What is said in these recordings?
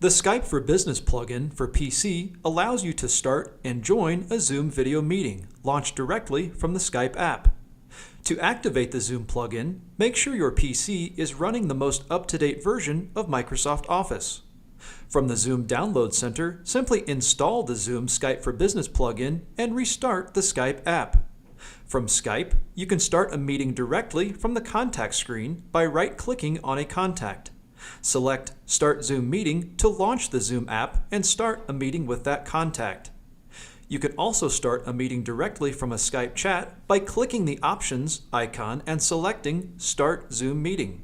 The Skype for Business plugin for PC allows you to start and join a Zoom video meeting launched directly from the Skype app. To activate the Zoom plugin, make sure your PC is running the most up-to-date version of Microsoft Office. From the Zoom Download Center, simply install the Zoom Skype for Business plugin and restart the Skype app. From Skype, you can start a meeting directly from the contact screen by right-clicking on a contact. Select Start Zoom Meeting to launch the Zoom app and start a meeting with that contact. You can also start a meeting directly from a Skype chat by clicking the Options icon and selecting Start Zoom Meeting.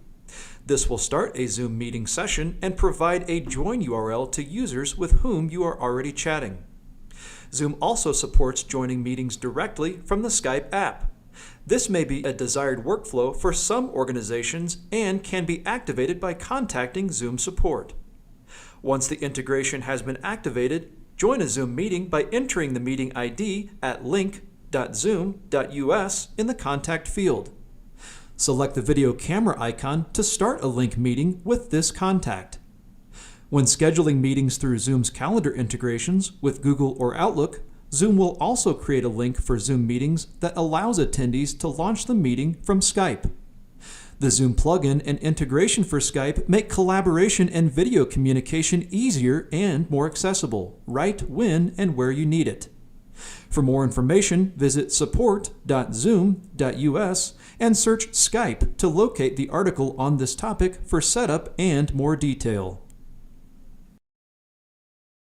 This will start a Zoom meeting session and provide a join URL to users with whom you are already chatting. Zoom also supports joining meetings directly from the Skype app. This may be a desired workflow for some organizations and can be activated by contacting Zoom support. Once the integration has been activated, join a Zoom meeting by entering the meeting ID at link.zoom.us in the contact field. Select the video camera icon to start a link meeting with this contact. When scheduling meetings through Zoom's calendar integrations with Google or Outlook, Zoom will also create a link for Zoom meetings that allows attendees to launch the meeting from Skype. The Zoom plugin and integration for Skype make collaboration and video communication easier and more accessible, right when and where you need it. For more information, visit support.zoom.us and search Skype to locate the article on this topic for setup and more detail.